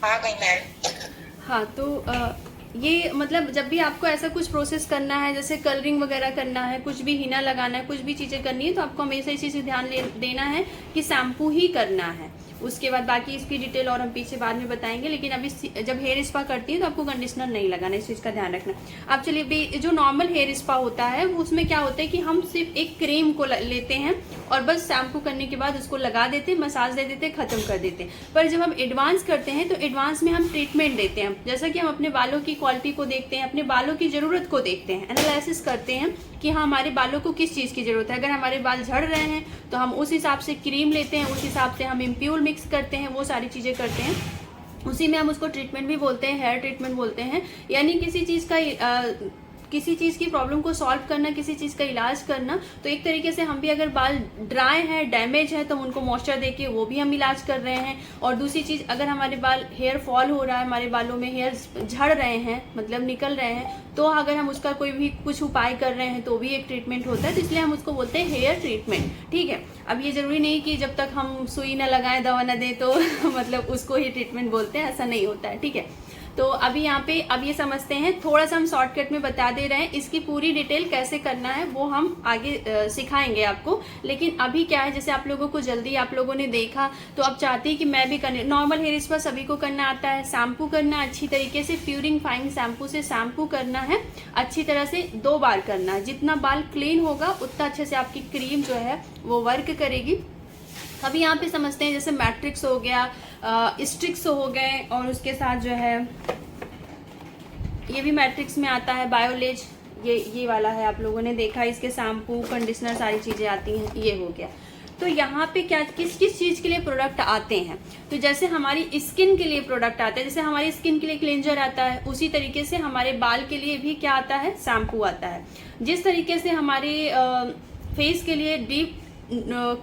आ गई मैम। हाँ तो ये मतलब जब भी आपको ऐसा कुछ प्रोसेस करना है, जैसे कलरिंग वगैरह करना है, कुछ भी हिना लगाना है, कुछ भी चीज़ें करनी है, तो आपको हमेशा इसी से ध्यान देना है कि शैम्पू ही करना है। उसके बाद बाकी इसकी डिटेल और हम पीछे बाद में बताएंगे, लेकिन अभी जब हेयर स्पा करती है तो आपको कंडीशनर नहीं लगाना, इस चीज़ का ध्यान रखना। अब चलिए, जो नॉर्मल हेयर स्पा होता है उसमें क्या होता है कि हम सिर्फ एक क्रीम को लेते हैं और बस शैम्पू करने के बाद उसको लगा देते हैं, मसाज दे देते हैं, ख़त्म कर देते हैं। पर जब हम एडवांस करते हैं तो एडवांस में हम ट्रीटमेंट देते हैं, जैसा कि हम अपने बालों की क्वालिटी को देखते हैं, अपने बालों की ज़रूरत को देखते हैं, एनालिसिस करते हैं कि हाँ हमारे बालों को किस चीज़ की ज़रूरत है। अगर हमारे बाल झड़ रहे हैं तो हम उस हिसाब से क्रीम लेते हैं, उस हिसाब से हम इम्प्यूर मिक्स करते हैं, वो सारी चीज़ें करते हैं। उसी में हम उसको ट्रीटमेंट भी बोलते हैं, हेयर ट्रीटमेंट बोलते हैं। यानी किसी चीज़ की प्रॉब्लम को सॉल्व करना, किसी चीज़ का इलाज करना। तो एक तरीके से हम भी अगर बाल ड्राई है, डैमेज है, तो हम उनको मॉइस्चर देके वो भी हम इलाज कर रहे हैं। और दूसरी चीज़, अगर हमारे बाल हेयर फॉल हो रहा है, हमारे बालों में हेयर झड़ रहे हैं, मतलब निकल रहे हैं, तो अगर हम उसका कोई भी कुछ उपाय कर रहे हैं तो भी एक ट्रीटमेंट होता है। तो इसलिए हम उसको बोलते हैं हेयर ट्रीटमेंट। ठीक है, अब ये ज़रूरी नहीं कि जब तक हम सुई ना लगाएं, दवा ना दें तो मतलब उसको ही ट्रीटमेंट बोलते हैं, ऐसा नहीं होता है। ठीक है, तो अभी यहाँ पे अब ये समझते हैं, थोड़ा सा हम शॉर्टकट में बता दे रहे हैं। इसकी पूरी डिटेल कैसे करना है वो हम आगे सिखाएंगे आपको। लेकिन अभी क्या है, जैसे आप लोगों को जल्दी आप लोगों ने देखा तो अब चाहती है कि मैं भी करने। नॉर्मल हेयर स्पा सभी को करना आता है, शैम्पू करना अच्छी तरीके से, प्यूरिफाइंग शैम्पू से शैम्पू करना है अच्छी तरह से, 2 बार करना है। जितना बाल क्लीन होगा उतना अच्छे से आपकी क्रीम जो है वो वर्क करेगी। अभी यहाँ पे समझते हैं, जैसे मैट्रिक्स हो गया, स्ट्रिक्स हो गए, और उसके साथ जो है ये भी मैट्रिक्स में आता है, बायोलेज, ये वाला है, आप लोगों ने देखा, इसके शैम्पू कंडीशनर सारी चीज़ें आती हैं, ये हो गया। तो यहाँ पे क्या किस किस चीज़ के लिए प्रोडक्ट आते हैं, तो जैसे हमारी स्किन के लिए प्रोडक्ट आता है, जैसे हमारी स्किन के लिए क्लेंजर आता है, उसी तरीके से हमारे बाल के लिए भी क्या आता है, शैम्पू आता है। जिस तरीके से हमारे फेस के लिए डीप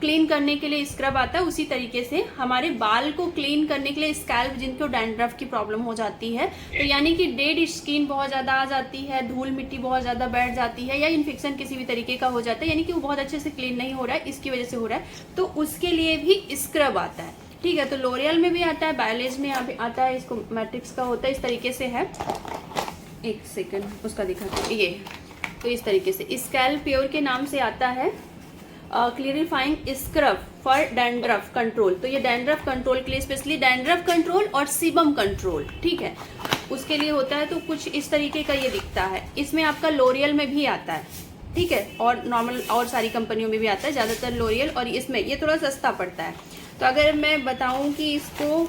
क्लीन करने के लिए स्क्रब आता है, उसी तरीके से हमारे बाल को क्लीन करने के लिए स्कैल्प, जिनको डैंड्रफ की प्रॉब्लम हो जाती है, तो यानी कि डेड स्किन बहुत ज़्यादा आ जाती है, धूल मिट्टी बहुत ज़्यादा बैठ जाती है, या इन्फेक्शन किसी भी तरीके का हो जाता है, यानी कि वो बहुत अच्छे से क्लीन नहीं हो रहा है, इसकी वजह से हो रहा है, तो उसके लिए भी स्क्रब आता है। ठीक है, तो लोरियल में भी आता है, बायोलेज में आता है, इसको मैट्रिक्स का होता है, इस तरीके से है। एक सेकेंड उसका दिखाते, ये तो इस तरीके से स्कैल्प प्योर के नाम से आता है, क्लियरिफाइंग स्क्रब फॉर डैंड्रफ कंट्रोल। तो ये डैंड्रफ कंट्रोल के लिए, स्पेशली डैंड्रफ कंट्रोल और सीबम कंट्रोल, ठीक है, उसके लिए होता है। तो कुछ इस तरीके का ये दिखता है। इसमें आपका लोरियल में भी आता है, ठीक है, और नॉर्मल और सारी कंपनियों में भी आता है, ज़्यादातर लोरियल, और इसमें ये थोड़ा सस्ता पड़ता है। तो अगर मैं बताऊं कि इसको,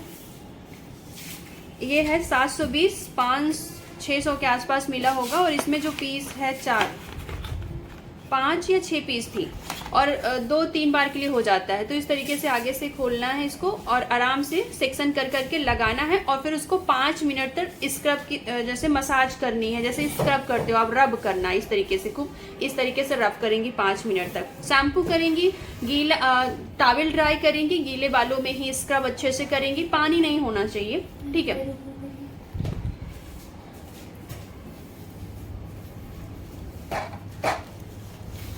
ये है 720, 500-600 के आसपास मिला होगा, और इसमें जो पीस है 5 या 6 पीस थी, और 2-3 बार के लिए हो जाता है। तो इस तरीके से आगे से खोलना है इसको, और आराम से सेक्शन कर करके लगाना है, और फिर उसको 5 मिनट तक स्क्रब की जैसे मसाज करनी है, जैसे स्क्रब करते हो आप, रब करना है इस तरीके से, खूब इस तरीके से रब करेंगी 5 मिनट तक। शैम्पू करेंगी, गीला टॉवल ड्राई करेंगी, गीले बालों में ही स्क्रब अच्छे से करेंगी, पानी नहीं होना चाहिए, ठीक है।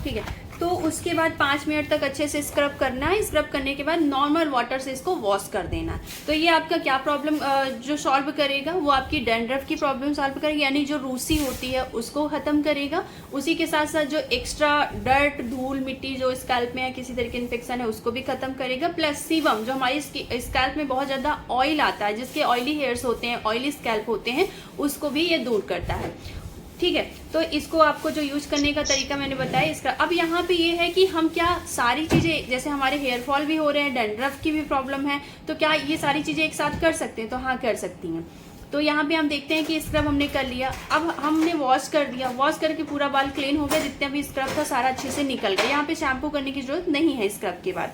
ठीक है, तो उसके बाद 5 मिनट तक अच्छे से स्क्रब करना है। स्क्रब करने के बाद नॉर्मल वाटर से इसको वॉश कर देना है। तो ये आपका क्या प्रॉब्लम जो सॉल्व करेगा, वो आपकी डैंड्रफ की प्रॉब्लम सॉल्व करेगा, यानी जो रूसी होती है उसको खत्म करेगा। उसी के साथ साथ जो एक्स्ट्रा डर्ट, धूल मिट्टी जो स्कैल्प में है, किसी तरह के इन्फेक्शन है, उसको भी खत्म करेगा। प्लस सीबम, जो हमारी स्कैल्प में बहुत ज़्यादा ऑयल आता है, जिसके ऑयली हेयर्स होते हैं, ऑयली स्कैल्प होते हैं, उसको भी ये दूर करता है। ठीक है, तो इसको आपको जो यूज करने का तरीका मैंने बताया इसका। अब यहाँ पे ये है कि हम क्या सारी चीज़ें, जैसे हमारे हेयर फॉल भी हो रहे हैं, डैंड्रफ की भी प्रॉब्लम है, तो क्या ये सारी चीज़ें एक साथ कर सकते हैं? तो हाँ, कर सकती हैं। तो यहाँ पे हम देखते हैं कि स्क्रब हमने कर लिया, अब हमने वॉश कर दिया, वॉश करके पूरा बाल क्लीन हो गया, जितना भी स्क्रब था सारा अच्छे से निकल गया। यहाँ पे शैम्पू करने की जरूरत नहीं है स्क्रब के बाद।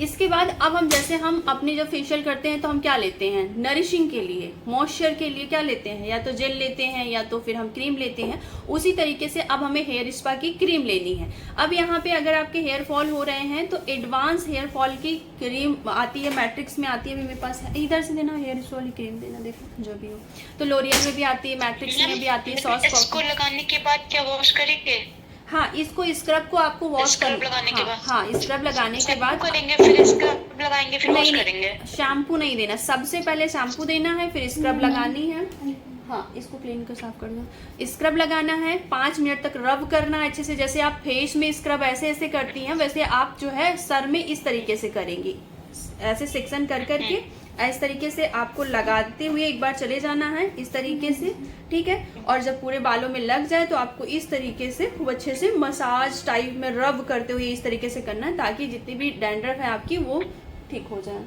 इसके बाद अब हम जैसे हम अपने जब फेशियल करते हैं तो हम क्या लेते हैं, नरिशिंग के लिए, मॉइस्चर के लिए क्या लेते हैं, या तो जेल लेते हैं या तो फिर हम क्रीम लेते हैं। उसी तरीके से अब हमें हेयर स्पा की क्रीम लेनी है। अब यहाँ पे अगर आपके हेयर फॉल हो रहे हैं तो एडवांस हेयर फॉल की क्रीम आती है, मैट्रिक्स में आती है, अभी मेरे पास है, इधर से देना, हेयर स्पा वाली क्रीम देना, देखो जो भी हो। तो लोरियल में भी आती है, मैट्रिक्स में भी आती है, सॉस इसको लगाने के बाद क्या वॉश करेंगे? हाँ, इसको स्क्रब को आपको वॉश स्क्रब लगाने के बाद? हाँ, स्क्रब लगाने के बाद करेंगे, फिर स्क्रब लगाएंगे, फिर वॉश करेंगे? शैम्पू नहीं देना, सबसे पहले शैम्पू देना है, फिर स्क्रब लगानी है। हाँ, इसको क्लीन कर साफ कर दो। स्क्रब लगाना है, 5 मिनट तक रब करना है अच्छे से। जैसे आप फेस में स्क्रब ऐसे ऐसे करती हैं, वैसे आप जो है सर में इस तरीके से करेंगी, ऐसे सेक्शन कर करके इस तरीके से आपको लगाते हुए एक बार चले जाना है इस तरीके से, ठीक है। और जब पूरे बालों में लग जाए तो आपको इस तरीके से खूब अच्छे से मसाज टाइप में रब करते हुए इस तरीके से करना है, ताकि जितनी भी डैंड्रफ है आपकी वो ठीक हो जाए।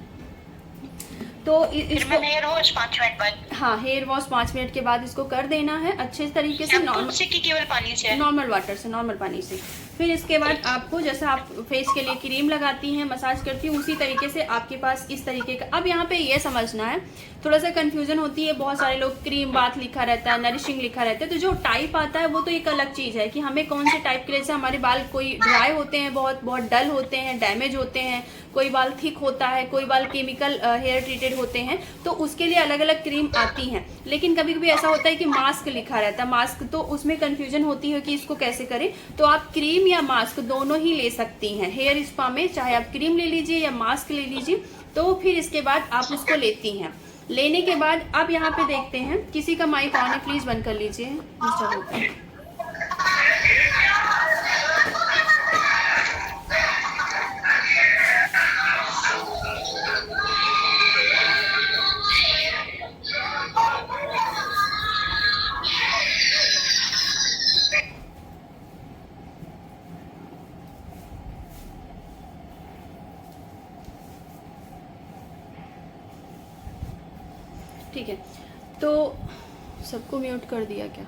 तो इसको हेयर वॉश 5 मिनट बाद? हाँ, हेयर वॉश 5 मिनट के बाद इसको कर देना है अच्छे तरीके से, नॉर्मल से कि केवल पानी से? नॉर्मल वाटर से, नॉर्मल पानी से। फिर इसके बाद आपको जैसा आप फेस के लिए क्रीम लगाती हैं, मसाज करती हैं, उसी तरीके से आपके पास इस तरीके का। अब यहाँ पे ये समझना है, थोड़ा सा कंफ्यूजन होती है, बहुत सारे लोग क्रीम बाथ लिखा रहता है, नरिशिंग लिखा रहता है, तो जो टाइप आता है वो तो एक अलग चीज़ है कि हमें कौन से टाइप के लिए। जैसे हमारे बाल कोई ड्राई होते हैं, बहुत बहुत डल होते हैं, डैमेज होते हैं, कोई बाल थिक होता है, कोई बाल केमिकल हेयर ट्रीटेड होते हैं, तो उसके लिए अलग अलग क्रीम आती हैं। लेकिन कभी कभी ऐसा होता है कि मास्क लिखा रहता है, मास्क, तो उसमें कंफ्यूजन होती है कि इसको कैसे करें। तो आप क्रीम या मास्क दोनों ही ले सकती हैं हेयर स्पा में, चाहे आप क्रीम ले लीजिए या मास्क ले लीजिए। तो फिर इसके बाद आप उसको लेती हैं। लेने के बाद अब यहाँ पे देखते हैं, किसी का माइक ऑन है, प्लीज बंद कर लीजिए, डिस्टर्ब होता है। ठीक है, तो सबको म्यूट कर दिया क्या?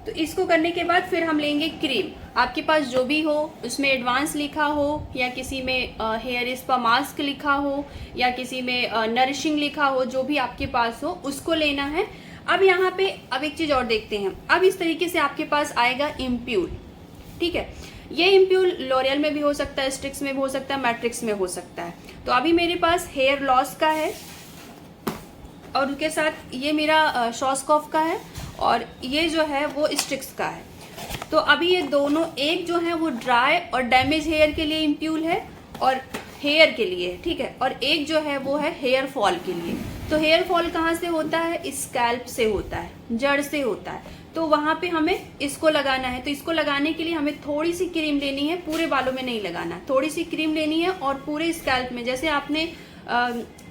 तो इसको करने के बाद फिर हम लेंगे क्रीम। आपके पास जो भी हो, उसमें एडवांस लिखा हो, या किसी में हेयर स्पा मास्क लिखा हो, या किसी में नरिशिंग लिखा हो, जो भी आपके पास हो उसको लेना है। अब यहाँ पे अब एक चीज़ और देखते हैं। अब इस तरीके से आपके पास आएगा इम्प्यूल, ठीक है। ये इम्प्यूल लॉरियल में भी हो सकता है, स्ट्रिक्स में भी हो सकता है, मैट्रिक्स में हो सकता है। तो अभी मेरे पास हेयर लॉस का है, और उसके साथ ये मेरा शॉस्कॉफ का है, और ये जो है वो स्ट्रिक्स का है। तो अभी ये दोनों, एक जो है वो ड्राई और डैमेज हेयर के लिए इम्प्यूल है और हेयर के लिए, ठीक है, और एक जो है वो है हेयर फॉल के लिए। तो हेयर फॉल कहाँ से होता है? स्कैल्प से होता है, जड़ से होता है। तो वहाँ पे हमें इसको लगाना है। तो इसको लगाने के लिए हमें थोड़ी सी क्रीम लेनी है, पूरे बालों में नहीं लगाना, थोड़ी सी क्रीम लेनी है और पूरे स्कैल्प में, जैसे आपने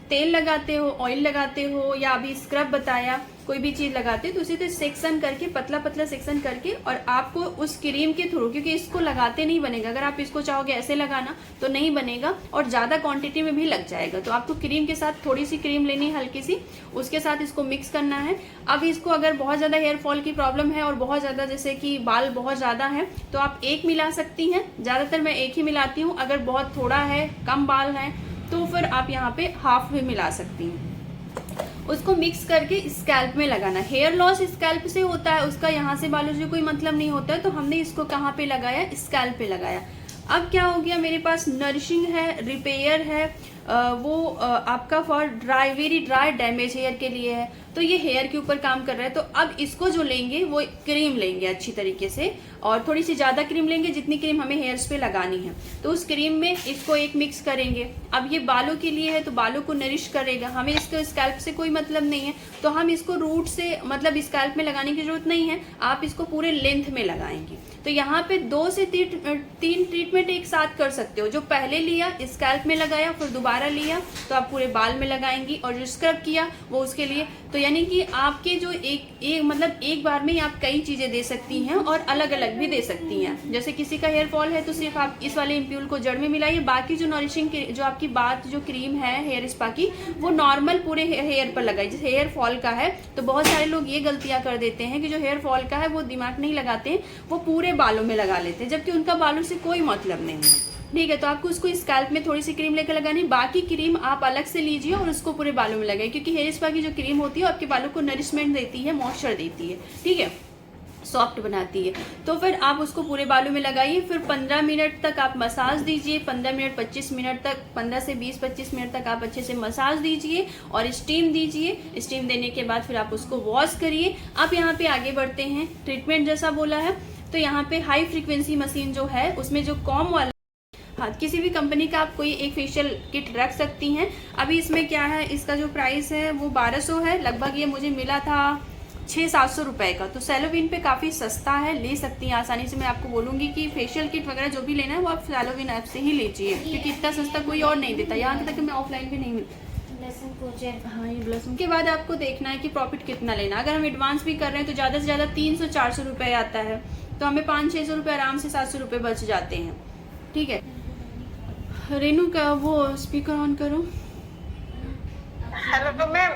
तेल लगाते हो, ऑयल लगाते हो, या अभी स्क्रब बताया, कोई भी चीज़ लगाते हो, तो उसी तरह सेक्शन करके, पतला पतला सेक्शन करके, और आपको उस क्रीम के थ्रू, क्योंकि इसको लगाते नहीं बनेगा, अगर आप इसको चाहोगे ऐसे लगाना तो नहीं बनेगा, और ज़्यादा क्वांटिटी में भी लग जाएगा। तो आपको क्रीम के साथ थोड़ी सी क्रीम लेनी है, हल्की सी, उसके साथ इसको मिक्स करना है। अब इसको अगर बहुत ज़्यादा हेयर फॉल की प्रॉब्लम है और बहुत ज़्यादा, जैसे कि बाल बहुत ज़्यादा है, तो आप एक मिला सकती हैं। ज़्यादातर मैं एक ही मिलाती हूँ। अगर बहुत थोड़ा है, कम बाल हैं, तो फिर आप यहाँ पे हाफ भी मिला सकती हैं। उसको मिक्स करके स्कैल्प में लगाना। हेयर लॉस स्कैल्प से होता है, उसका यहाँ से बालों से कोई मतलब नहीं होता है। तो हमने इसको कहाँ पे लगाया? स्कैल्प पे लगाया। अब क्या हो गया, मेरे पास नरिशिंग है, रिपेयर है, वो आपका for dry, very dry damage hair के लिए है। तो ये हेयर के ऊपर काम कर रहा है। तो अब इसको जो लेंगे वो क्रीम लेंगे अच्छी तरीके से, और थोड़ी सी ज़्यादा क्रीम लेंगे जितनी क्रीम हमें हेयर्स पे लगानी है। तो उस क्रीम में इसको एक मिक्स करेंगे। अब ये बालों के लिए है तो बालों को नरिश करेगा, हमें इसको स्कैल्प से कोई मतलब नहीं है। तो हम इसको रूट से, मतलब स्कैल्प में लगाने की जरूरत नहीं है, आप इसको पूरे लेंथ में लगाएंगे। तो यहाँ पे 2 से 3 ट्रीटमेंट एक साथ कर सकते हो। जो पहले लिया स्कैल्प में लगाया, फिर दोबारा लिया तो आप पूरे बाल में लगाएंगी, और जो स्क्रब किया वो उसके लिए। तो यानी कि आपके जो मतलब एक बार में आप कई चीज़ें दे सकती हैं, और अलग अलग भी दे सकती हैं। जैसे किसी का हेयर फॉल है तो सिर्फ आप इस वाले इम्प्यूल को जड़ में मिलाइए, बाकी जो नरिशिंग जो आपकी बात जो क्रीम है हेयर स्पा की, वो नॉर्मल पूरे हेयर पर लगाइए। जैसे हेयर फॉल का है तो बहुत सारे लोग ये गलतियां कर देते हैं कि जो हेयर फॉल का है वो दिमाग नहीं लगाते हैं, वो पूरे बालों में लगा लेते हैं, जबकि उनका बालों से कोई मतलब नहीं है। ठीक है, तो आपको उसको स्कैल्प में थोड़ी सी क्रीम लेकर लगानी, बाकी क्रीम आप अलग से लीजिए और उसको पूरे बालों में लगाइए, क्योंकि हेयर स्पा की जो क्रीम होती है आपके बालों को नरिशमेंट देती है, मॉइस्चर देती है, ठीक है, सॉफ्ट बनाती है। तो फिर आप उसको पूरे बालों में लगाइए। फिर 15 मिनट तक आप मसाज दीजिए, 15 मिनट 25 मिनट तक, 15 से 20-25 मिनट तक आप अच्छे से मसाज दीजिए और स्टीम दीजिए। स्टीम देने के बाद फिर आप उसको वॉश करिए। अब यहाँ पे आगे बढ़ते हैं, ट्रीटमेंट जैसा बोला है। तो यहाँ पे हाई फ्रीक्वेंसी मशीन जो है उसमें जो कॉम वाला, हाँ किसी भी कंपनी का आप कोई एक फेशियल किट रख सकती हैं। अभी इसमें क्या है, इसका जो प्राइस है वो 1200 है लगभग, ये मुझे मिला था 600-700 रुपए का, तो सैलोविन पे काफ़ी सस्ता है, ले सकती हैं आसानी से। मैं आपको बोलूँगी कि फेशियल किट वगैरह जो भी लेना है वो आप सैलोविन ऐप से ही लीजिए, क्योंकि इतना सस्ता कोई और नहीं देता, यहाँ तक कि मैं ऑफलाइन भी नहीं मिलता। हाँ ये ब्लश के बाद आपको देखना है कि प्रॉफिट कितना लेना। अगर हम एडवांस भी कर रहे हैं तो ज़्यादा से ज़्यादा 300-400 रुपये आता है, तो हमें 500-600 रुपये आराम से 700 रुपये बच जाते हैं। ठीक है रेनू का वो स्पीकर ऑन करो। Hello ma'am,